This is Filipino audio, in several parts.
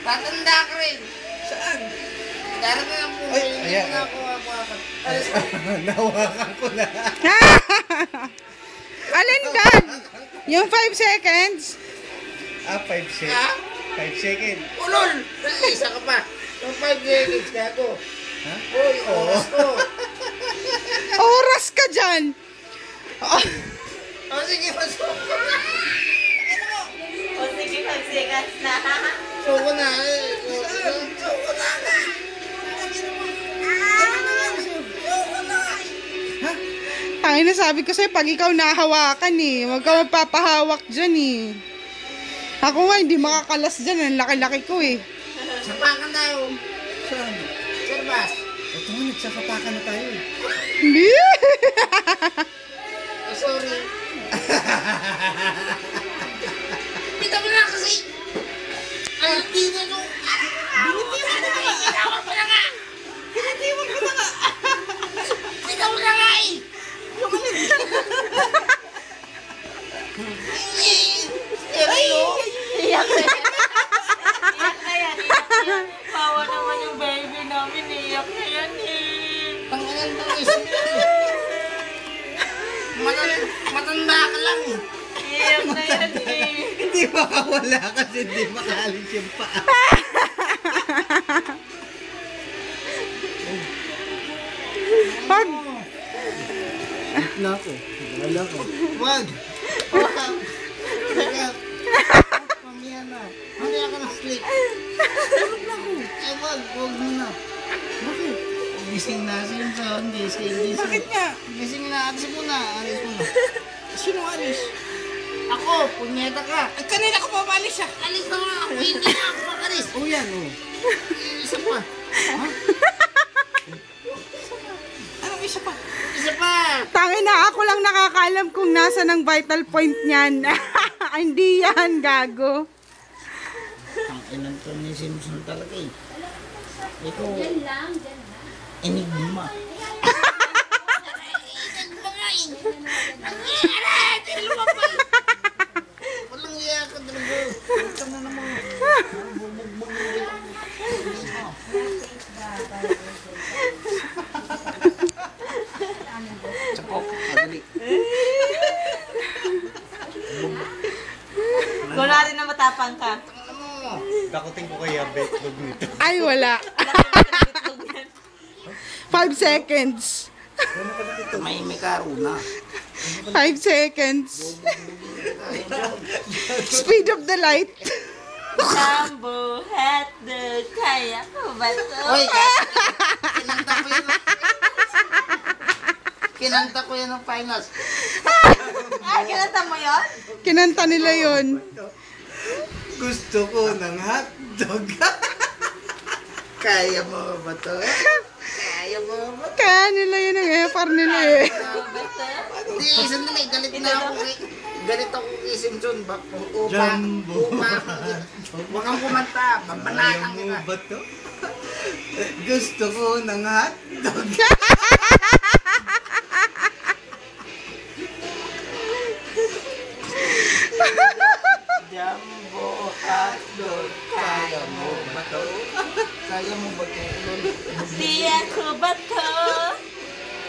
Tatanda ka rin. Saan? Darating ang buhay. Hindi ayan. mo na ako hawakan. Nahawakan ko na. Alin, Dad? Yung 5 seconds? 5 seconds. Ha? 5 seconds. Ulol! Isa ka pa. Yung 5 seconds ka ako. Ha? Uy, oras ko. Oras ka dyan. Oh, O sige, pasok ko na. O sige, 5 seconds na. Suko na eh. Suko na ka. tangin na sabi ko sa'yo, pag ikaw nahawakan eh. Huwag ka magpapahawak dyan eh. Ako nga, hindi makakalas dyan. Ang laki-laki ko eh. Sapakan tayo. Saan? Sir Bas. Ito nga, nagsasapakan na tayo eh. Hindi. Oh, sorry. Pita mo na kasi. Ay, hindi na nung... Binitiwan ko na nga. Binitiwan ko na nga. Binitiwan ko na nga. Binitiwan ko na nga eh. Ay! Iyak na yan. Iyak na yan. Bawa naman yung baby namin. Iyak na yan eh. Tanganan ng isip mo. Matanda ka lang eh. Iyak na yan eh. Hindi makawala kasi hindi makaalis yung paa. Pag, Na ako. Wala ko. Wag! Wag! Teka. Pamaya na. Mamaya ka na sleep. Tulog na ako. Ay wag. Wag mo na. Bakit? Gising na. Simpson. Gising. bakit nga? Gising na. Alis mo na. Alis mo na. Sino alis? Ako, punyeta ka. Ay, kanina ko papalis siya. Alis na nga ako. Hindi na ako makalis. Oh yan oh. Isa pa. Anong isa pa? Isa pa. Tangin na, ako lang nakakaalam kung nasa ng vital point niyan. Hindi yan, gago. Ang inan to ni Simpson talaga eh. Ito. Diyan lang. Enigma. Enigma nga eh. Aray! Tinulumapay! Walang iya ka talaga. Huwag ka na naman. Bumagbag na Tsapok. Madali. Kung natin na matapang ka. Dakutin ko kaya betlog nito. Ay, wala. 5 seconds. May karuna. 5 seconds. Speed of the light. Jumbo hat the kaya ko ba to? Oy, kinanta ko yun. Kinanta ko yan ng finals. Ay, kinanta mo yun? Kinanta nila yun. Gusto ko ng hotdog. Kaya mo ba to? Kaya mo ba? Kaya nila yun ang effort nila eh. Ba to? Hindi, sandali. Galit na ako kay... Galit ako kay Simpson. Jumbo. Huwag kang kumanta. Kaya Pampanatang mo kita. ba to? Gusto ko ng hotdog. Jumbo hotdog. Kaya mo ba to? Kaya mo ba to? Di ako ba to?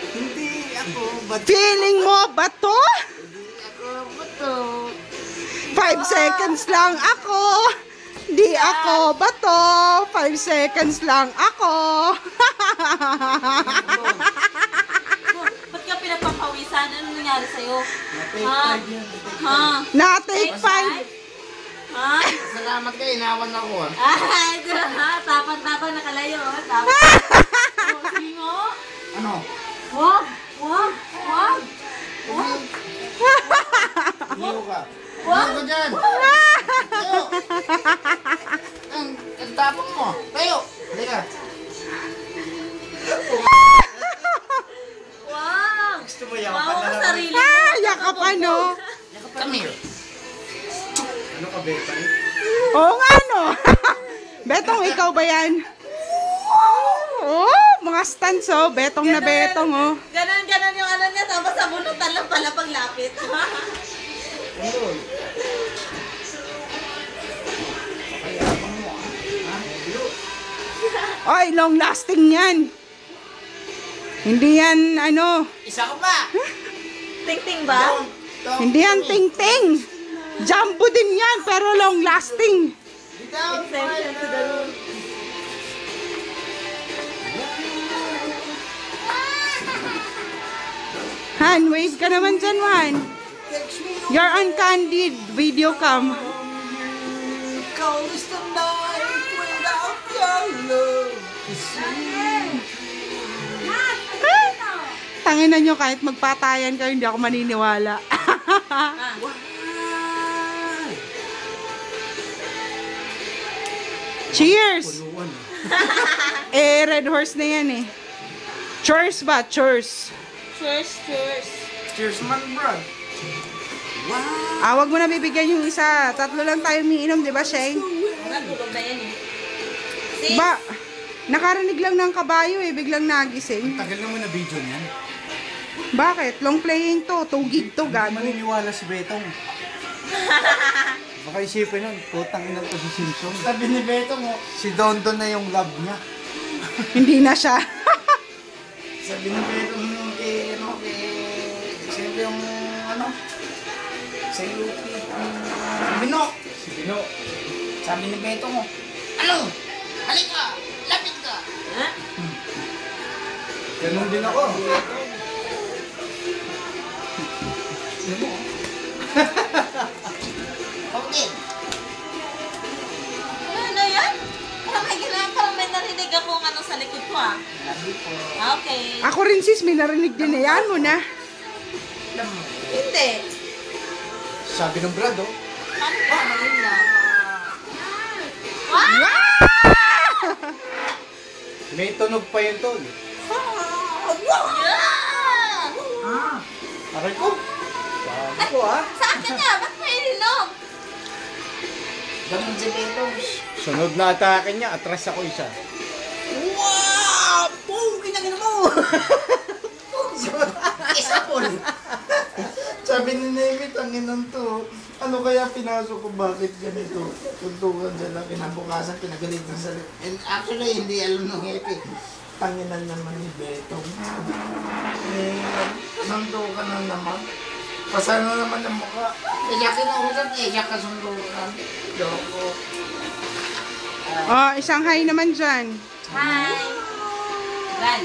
Hindi ako ba to? Feeling mo ba to? Ako ba to? 5 seconds lang ako. Di ako ba to? 5 seconds lang ako. Ba't ka pinapapawisan? Ano nangyari sa'yo? Ha? Ha? Na-take 5. Ha? Salamat kayo. Inawan ako ah. Ay, tapang-tapang nakalayo. Tapang. Sige mo. Ano? Wag! Wag! Wag! Wag! Umiyo ka. Wag! Umiyo ka dyan. Tayo. Ang tapang mo. Tayo. Halika. Wag! Gusto mo Wow, yakan na naman? sarili mo. Ah, yakap ano? Come here. Ano ka, Betay? Oo nga no. Betong, ikaw ba yan? Oh, mga stunts oh. Betong na betong oh. Ganon yung ano niya. Tapos sa bunutan lang pala paglapit. Ano? Pakayabang mo ah. Ha? Oy, long lasting yan. Hindi yan, ano, Isa ka pa. Ting-ting ba? hindi yan ting-ting. Jumbo din yan, pero long lasting. Exemption to the rule. Han, wave ka naman dyan, Han. You're on candid video cam. Cold is the night without your love. Tanginan nyo, kahit magpatayan kayo, hindi ako maniniwala. Cheers! Red horse na yan eh. Chores ba? Chores. Cheers, cheers. Cheers man, bro. Wag mo na bibigyan yung isa. Tatlo lang tayo umiinom, di ba, Sheng? Natulog na yan eh. Sis, Ba, nakarinig lang ng kabayo eh, biglang nagising. Tagal naman na video niyan. Bakit? Long playing to, 2 gig to, gago. Maniniwala si Betong. Baka isipin nun, putang ina to si Simpson. Sabi ni Betong, si Dondon na yung love niya. Hindi na siya. Sabi ni Betong siyempre yung, sa UP. Bino. Si Bino. Sabi ni Betong, Ano? Halika! Lapit ka! ha? ganun din ako. Ako din. Ano yan? Parang may ginagawa, parang may narinig akong ano sa likod ko ah. Okay. Ako rin sis, may narinig din na yan mo na. Hindi. Sabi ng Brad, oh. Ano ba? Ayun lang. May tunog pa yun, tol. Yeah! Aray ko. Sabi ko, ah. Sa akin nga, ba't may rinog? Ganun si Betong. Sunod na atake niya, atras ako isa. Wow! Boom! Kinagin mo! Isa po. Sabi ni Nemi, tanginan to. Ano kaya pinasok ko, bakit ganito? Tuntukan sila, kinabukasan, pinagalitan sa lip. And actually, hindi alam ng happy. Tanginan naman ni Betong. Suntukan na naman. Pasana naman ang mukha. Kaya kinausap niya, siya kasundukan. Loko. Oh, isang hi naman dyan. Hi. Ran.